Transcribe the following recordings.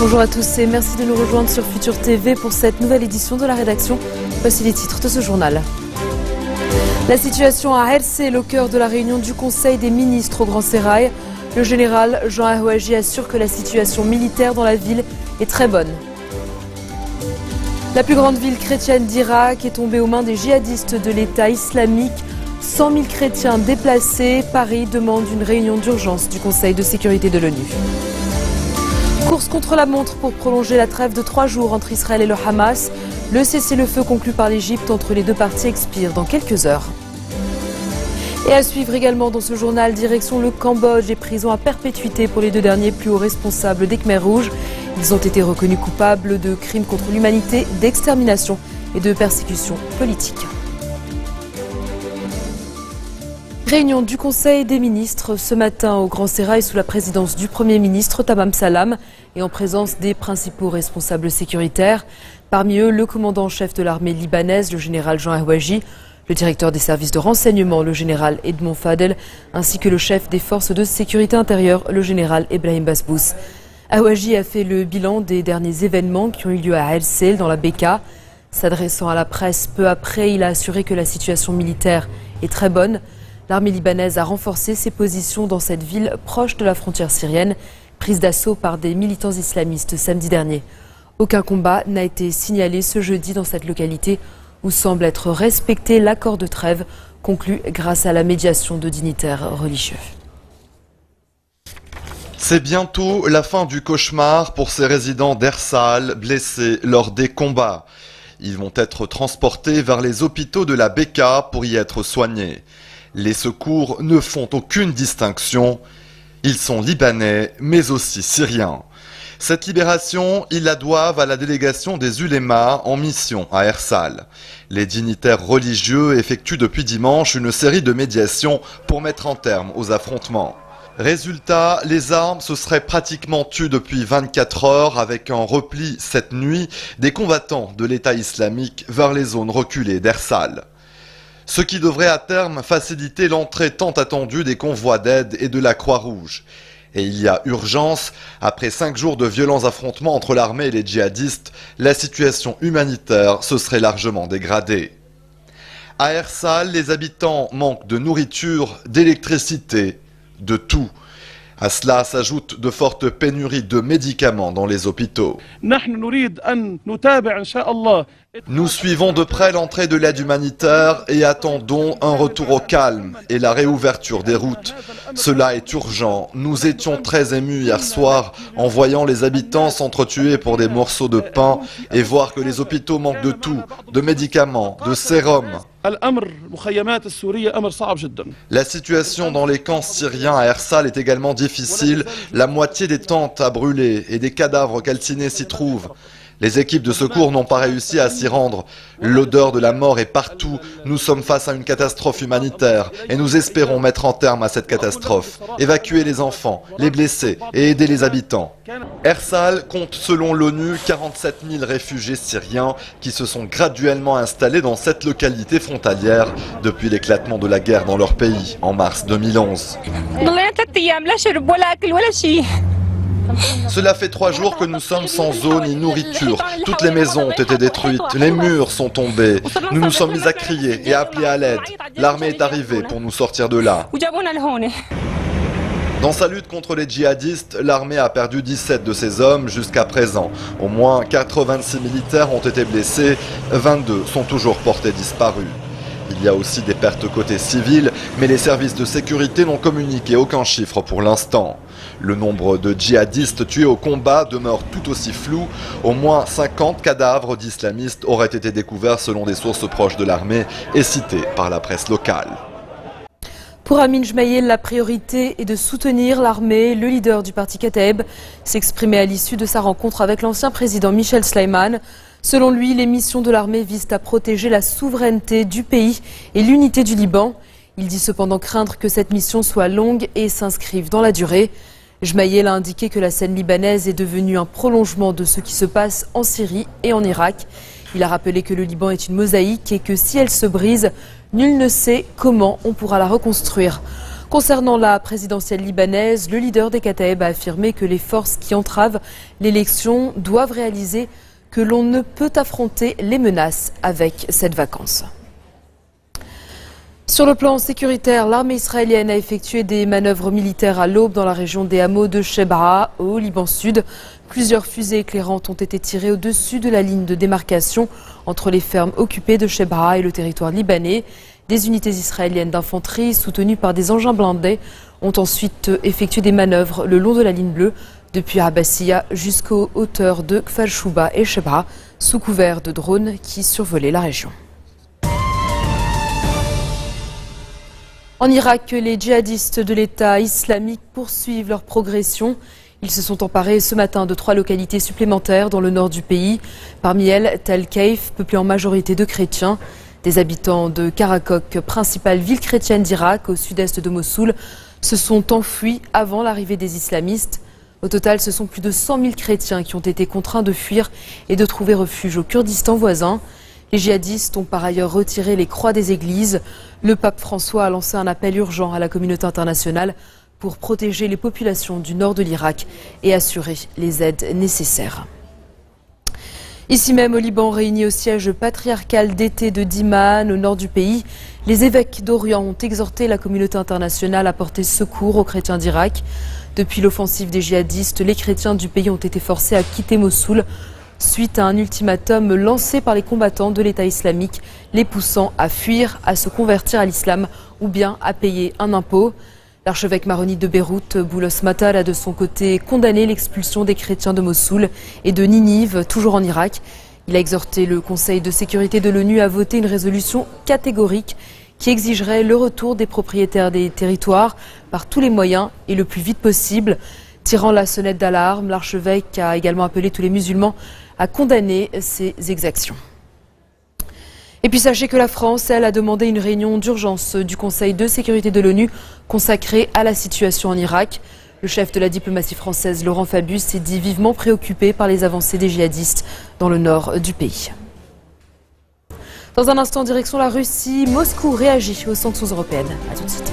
Bonjour à tous et merci de nous rejoindre sur Futur TV pour cette nouvelle édition de la rédaction. Voici les titres de ce journal. La situation à Hersel, au cœur de la réunion du Conseil des ministres au Grand Sérail. Le général Jean Ahouaji assure que la situation militaire dans la ville est très bonne. La plus grande ville chrétienne d'Irak est tombée aux mains des djihadistes de l'État islamique. 100 000 chrétiens déplacés. Paris demande une réunion d'urgence du Conseil de sécurité de l'ONU. Course contre la montre pour prolonger la trêve de 3 jours entre Israël et le Hamas. Le cessez-le-feu conclu par l'Égypte entre les deux parties expire dans quelques heures. Et à suivre également dans ce journal, direction le Cambodge et prison à perpétuité pour les 2 derniers plus hauts responsables des Khmers rouges. Ils ont été reconnus coupables de crimes contre l'humanité, d'extermination et de persécution politique. Réunion du Conseil des ministres ce matin au Grand Sérail sous la présidence du Premier ministre Tamam Salam et en présence des principaux responsables sécuritaires. Parmi eux, le commandant en chef de l'armée libanaise, le général Jean Ahouaji, le directeur des services de renseignement, le général Edmond Fadel, ainsi que le chef des forces de sécurité intérieure, le général Ebrahim Basbous. Ahouaji a fait le bilan des derniers événements qui ont eu lieu à Hersel, dans la Bekaa. S'adressant à la presse peu après, il a assuré que la situation militaire est très bonne. L'armée libanaise a renforcé ses positions dans cette ville proche de la frontière syrienne, prise d'assaut par des militants islamistes samedi dernier. Aucun combat n'a été signalé ce jeudi dans cette localité où semble être respecté l'accord de trêve conclu grâce à la médiation de dignitaires religieux. C'est bientôt la fin du cauchemar pour ces résidents d'Hersal blessés lors des combats. Ils vont être transportés vers les hôpitaux de la Bekaa pour y être soignés. Les secours ne font aucune distinction. Ils sont libanais, mais aussi syriens. Cette libération, ils la doivent à la délégation des ulémas en mission à Hersal. Les dignitaires religieux effectuent depuis dimanche une série de médiations pour mettre un terme aux affrontements. Résultat, les armes se seraient pratiquement tues depuis 24 heures avec un repli cette nuit des combattants de l'État islamique vers les zones reculées d'Hersal. Ce qui devrait à terme faciliter l'entrée tant attendue des convois d'aide et de la Croix-Rouge. Et il y a urgence, après 5 jours de violents affrontements entre l'armée et les djihadistes, la situation humanitaire se serait largement dégradée. À Hersal, les habitants manquent de nourriture, d'électricité, de tout. À cela s'ajoutent de fortes pénuries de médicaments dans les hôpitaux. Nous suivons de près l'entrée de l'aide humanitaire et attendons un retour au calme et la réouverture des routes. Cela est urgent. Nous étions très émus hier soir en voyant les habitants s'entretuer pour des morceaux de pain et voir que les hôpitaux manquent de tout, de médicaments, de sérum. La situation dans les camps syriens à Hersal est également difficile. La moitié des tentes a brûlé et des cadavres calcinés s'y trouvent. Les équipes de secours n'ont pas réussi à s'y rendre. L'odeur de la mort est partout. Nous sommes face à une catastrophe humanitaire et nous espérons mettre un terme à cette catastrophe, évacuer les enfants, les blessés et aider les habitants. Hersal compte selon l'ONU 47 000 réfugiés syriens qui se sont graduellement installés dans cette localité frontalière depuis l'éclatement de la guerre dans leur pays en mars 2011. Cela fait 3 jours que nous sommes sans eau ni nourriture. Toutes les maisons ont été détruites, les murs sont tombés. Nous nous sommes mis à crier et à appeler à l'aide. L'armée est arrivée pour nous sortir de là. Dans sa lutte contre les djihadistes, l'armée a perdu 17 de ses hommes jusqu'à présent. Au moins 86 militaires ont été blessés, 22 sont toujours portés disparus. Il y a aussi des pertes côté civil, mais les services de sécurité n'ont communiqué aucun chiffre pour l'instant. Le nombre de djihadistes tués au combat demeure tout aussi flou. Au moins 50 cadavres d'islamistes auraient été découverts selon des sources proches de l'armée et cités par la presse locale. Pour Amin Jmaïel, la priorité est de soutenir l'armée. Le leader du parti Kataeb s'exprimait à l'issue de sa rencontre avec l'ancien président Michel Sleiman. Selon lui, les missions de l'armée visent à protéger la souveraineté du pays et l'unité du Liban. Il dit cependant craindre que cette mission soit longue et s'inscrive dans la durée. Jmaïel a indiqué que la scène libanaise est devenue un prolongement de ce qui se passe en Syrie et en Irak. Il a rappelé que le Liban est une mosaïque et que si elle se brise, nul ne sait comment on pourra la reconstruire. Concernant la présidentielle libanaise, le leader des Kataeb a affirmé que les forces qui entravent l'élection doivent réaliser que l'on ne peut affronter les menaces avec cette vacance. Sur le plan sécuritaire, l'armée israélienne a effectué des manœuvres militaires à l'aube dans la région des hameaux de Shebra, au Liban Sud. Plusieurs fusées éclairantes ont été tirées au-dessus de la ligne de démarcation entre les fermes occupées de Shebra et le territoire libanais. Des unités israéliennes d'infanterie soutenues par des engins blindés ont ensuite effectué des manœuvres le long de la ligne bleue depuis Abbassia jusqu'aux hauteurs de Kfar Shouba et Shebra sous couvert de drones qui survolaient la région. En Irak, les djihadistes de l'État islamique poursuivent leur progression. Ils se sont emparés ce matin de 3 localités supplémentaires dans le nord du pays. Parmi elles, Tel Keif, peuplée en majorité de chrétiens. Des habitants de Karakok, principale ville chrétienne d'Irak, au sud-est de Mossoul, se sont enfuis avant l'arrivée des islamistes. Au total, ce sont plus de 100 000 chrétiens qui ont été contraints de fuir et de trouver refuge au Kurdistan voisin. Les djihadistes ont par ailleurs retiré les croix des églises. Le pape François a lancé un appel urgent à la communauté internationale pour protéger les populations du nord de l'Irak et assurer les aides nécessaires. Ici même au Liban, réunis au siège patriarcal d'été de Diman, au nord du pays, les évêques d'Orient ont exhorté la communauté internationale à porter secours aux chrétiens d'Irak. Depuis l'offensive des djihadistes, les chrétiens du pays ont été forcés à quitter Mossoul suite à un ultimatum lancé par les combattants de l'État islamique, les poussant à fuir, à se convertir à l'islam ou bien à payer un impôt. L'archevêque maronite de Beyrouth, Boulos Matal, a de son côté condamné l'expulsion des chrétiens de Mossoul et de Ninive, toujours en Irak. Il a exhorté le Conseil de sécurité de l'ONU à voter une résolution catégorique qui exigerait le retour des propriétaires des territoires par tous les moyens et le plus vite possible. Tirant la sonnette d'alarme, l'archevêque a également appelé tous les musulmans à condamner ces exactions. Et puis sachez que la France, elle, a demandé une réunion d'urgence du Conseil de sécurité de l'ONU consacrée à la situation en Irak. Le chef de la diplomatie française, Laurent Fabius, s'est dit vivement préoccupé par les avancées des djihadistes dans le nord du pays. Dans un instant, direction la Russie, Moscou réagit aux sanctions européennes. À tout de suite.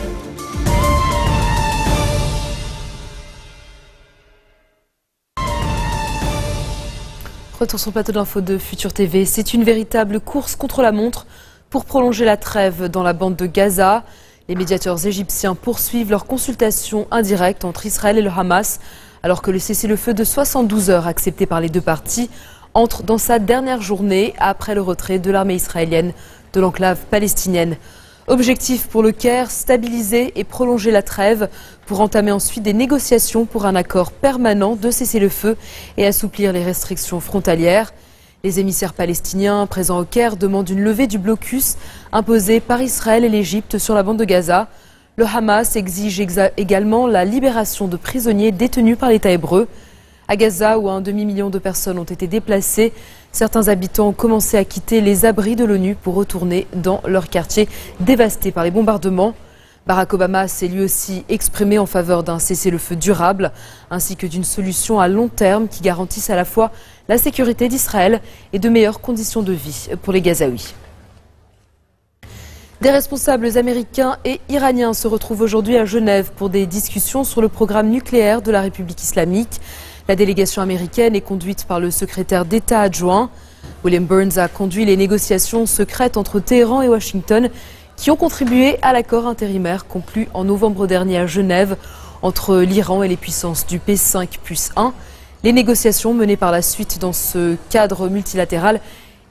Retour sur le plateau de l'info de Futur TV. C'est une véritable course contre la montre pour prolonger la trêve dans la bande de Gaza. Les médiateurs égyptiens poursuivent leurs consultations indirectes entre Israël et le Hamas, alors que le cessez-le-feu de 72 heures accepté par les deux parties entre dans sa dernière journée après le retrait de l'armée israélienne de l'enclave palestinienne. Objectif pour le Caire, stabiliser et prolonger la trêve pour entamer ensuite des négociations pour un accord permanent de cessez-le-feu et assouplir les restrictions frontalières. Les émissaires palestiniens présents au Caire demandent une levée du blocus imposé par Israël et l'Égypte sur la bande de Gaza. Le Hamas exige également la libération de prisonniers détenus par l'État hébreu. À Gaza, où un demi-million de personnes ont été déplacées, certains habitants ont commencé à quitter les abris de l'ONU pour retourner dans leur quartier dévasté par les bombardements. Barack Obama s'est lui aussi exprimé en faveur d'un cessez-le-feu durable, ainsi que d'une solution à long terme qui garantisse à la fois la sécurité d'Israël et de meilleures conditions de vie pour les Gazaouis. Des responsables américains et iraniens se retrouvent aujourd'hui à Genève pour des discussions sur le programme nucléaire de la République islamique. La délégation américaine est conduite par le secrétaire d'État adjoint. William Burns a conduit les négociations secrètes entre Téhéran et Washington qui ont contribué à l'accord intérimaire conclu en novembre dernier à Genève entre l'Iran et les puissances du P5+1. Les négociations menées par la suite dans ce cadre multilatéral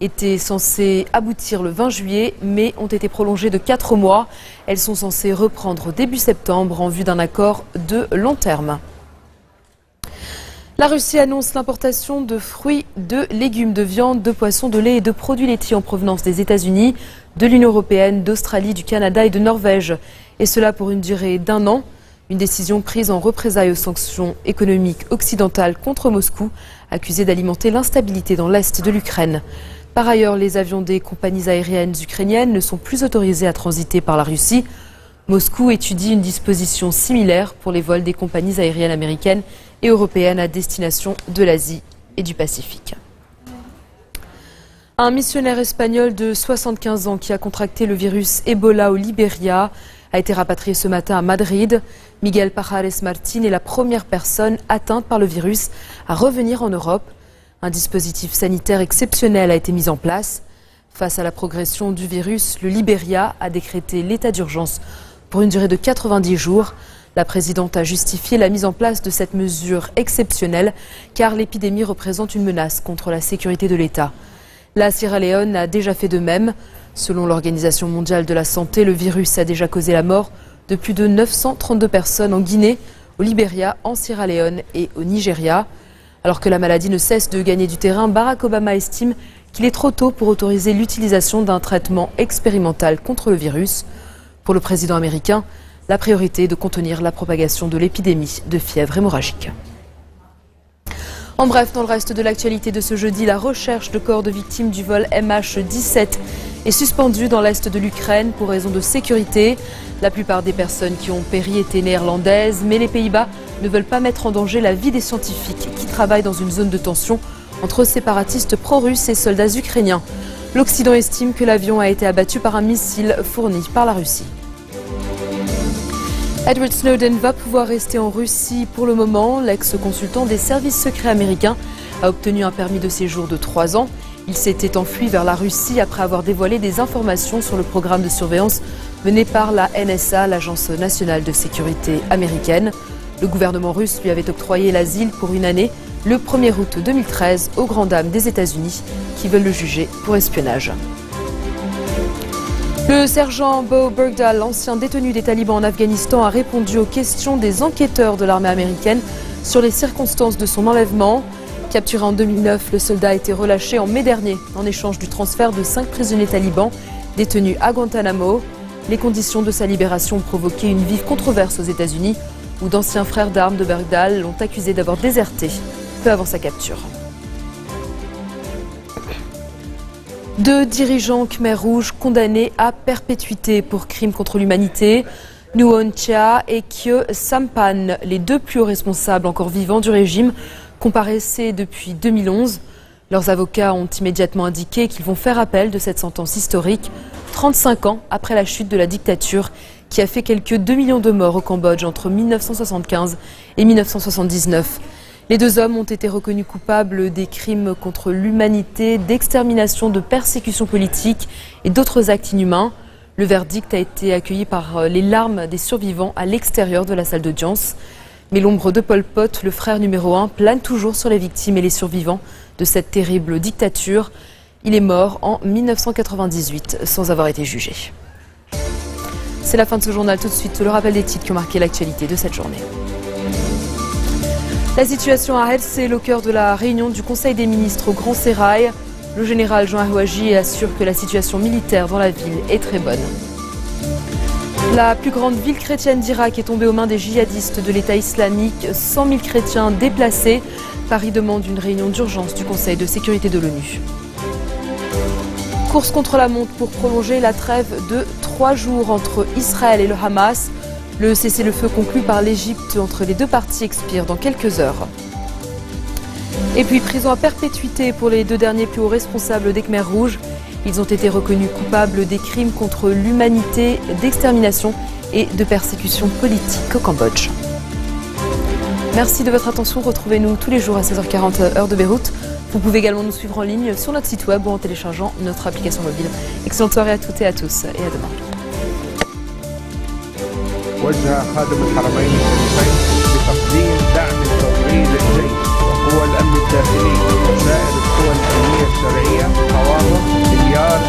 étaient censées aboutir le 20 juillet, mais ont été prolongées de 4 mois. Elles sont censées reprendre début septembre en vue d'un accord de long terme. La Russie annonce l'importation de fruits, de légumes, de viande, de poissons, de lait et de produits laitiers en provenance des États-Unis, de l'Union européenne, d'Australie, du Canada et de Norvège. Et cela pour une durée d'1 an. Une décision prise en représailles aux sanctions économiques occidentales contre Moscou, accusé d'alimenter l'instabilité dans l'est de l'Ukraine. Par ailleurs, les avions des compagnies aériennes ukrainiennes ne sont plus autorisés à transiter par la Russie. Moscou étudie une disposition similaire pour les vols des compagnies aériennes américaines et européennes à destination de l'Asie et du Pacifique. Un missionnaire espagnol de 75 ans qui a contracté le virus Ebola au Libéria a été rapatrié ce matin à Madrid. Miguel Pajares Martín est la première personne atteinte par le virus à revenir en Europe. Un dispositif sanitaire exceptionnel a été mis en place. Face à la progression du virus, le Libéria a décrété l'état d'urgence pour une durée de 90 jours. La présidente a justifié la mise en place de cette mesure exceptionnelle car l'épidémie représente une menace contre la sécurité de l'État. La Sierra Leone a déjà fait de même. Selon l'Organisation mondiale de la santé, le virus a déjà causé la mort de plus de 932 personnes en Guinée, au Libéria, en Sierra Leone et au Nigeria. Alors que la maladie ne cesse de gagner du terrain, Barack Obama estime qu'il est trop tôt pour autoriser l'utilisation d'un traitement expérimental contre le virus. Pour le président américain, la priorité est de contenir la propagation de l'épidémie de fièvre hémorragique. En bref, dans le reste de l'actualité de ce jeudi, la recherche de corps de victimes du vol MH17 est suspendue dans l'est de l'Ukraine pour raison de sécurité. La plupart des personnes qui ont péri étaient néerlandaises, mais les Pays-Bas ne veulent pas mettre en danger la vie des scientifiques qui travaillent dans une zone de tension entre séparatistes pro-russes et soldats ukrainiens. L'Occident estime que l'avion a été abattu par un missile fourni par la Russie. Edward Snowden va pouvoir rester en Russie pour le moment. L'ex-consultant des services secrets américains a obtenu un permis de séjour de 3 ans. Il s'était enfui vers la Russie après avoir dévoilé des informations sur le programme de surveillance mené par la NSA, l'Agence nationale de sécurité américaine. Le gouvernement russe lui avait octroyé l'asile pour une année, le 1er août 2013, aux grandes dames des États-Unis qui veulent le juger pour espionnage. Le sergent Bo Bergdahl, l'ancien détenu des talibans en Afghanistan, a répondu aux questions des enquêteurs de l'armée américaine sur les circonstances de son enlèvement. Capturé en 2009, le soldat a été relâché en mai dernier en échange du transfert de 5 prisonniers talibans détenus à Guantanamo. Les conditions de sa libération ont provoqué une vive controverse aux États-Unis où d'anciens frères d'armes de Bergdahl l'ont accusé d'avoir déserté peu avant sa capture. 2 dirigeants Khmer rouges condamnés à perpétuité pour crimes contre l'humanité. Nuon Chea et Khieu Sampan, les 2 plus hauts responsables encore vivants du régime, comparaissaient depuis 2011. Leurs avocats ont immédiatement indiqué qu'ils vont faire appel de cette sentence historique, 35 ans après la chute de la dictature qui a fait quelques 2 millions de morts au Cambodge entre 1975 et 1979. Les 2 hommes ont été reconnus coupables des crimes contre l'humanité, d'extermination, de persécution politique et d'autres actes inhumains. Le verdict a été accueilli par les larmes des survivants à l'extérieur de la salle d'audience. Mais l'ombre de Pol Pot, le frère numéro 1, plane toujours sur les victimes et les survivants de cette terrible dictature. Il est mort en 1998 sans avoir été jugé. C'est la fin de ce journal. Tout de suite, le rappel des titres qui ont marqué l'actualité de cette journée. La situation à Hel, c'est le cœur de la réunion du Conseil des ministres au Grand Sérail. Le général Jean Ahouaji assure que la situation militaire dans la ville est très bonne. La plus grande ville chrétienne d'Irak est tombée aux mains des djihadistes de l'État islamique. 100 000 chrétiens déplacés. Paris demande une réunion d'urgence du Conseil de sécurité de l'ONU. Course contre la montre pour prolonger la trêve de 3 jours entre Israël et le Hamas. Le cessez-le-feu conclu par l'Égypte entre les 2 parties expire dans quelques heures. Et puis prison à perpétuité pour les 2 derniers plus hauts responsables des Khmers rouges. Ils ont été reconnus coupables des crimes contre l'humanité, d'extermination et de persécution politique au Cambodge. Merci de votre attention. Retrouvez-nous tous les jours à 16h40 heure de Beyrouth. Vous pouvez également nous suivre en ligne sur notre site web ou en téléchargeant notre application mobile. Excellente soirée à toutes et à tous et à demain. وجه خادم الحرمين الشريفين بتقديم دعم فوري للجيش وقوى الامن الداخلي وسائر القوى الامنيه الشرعيه قوامه $1 مليار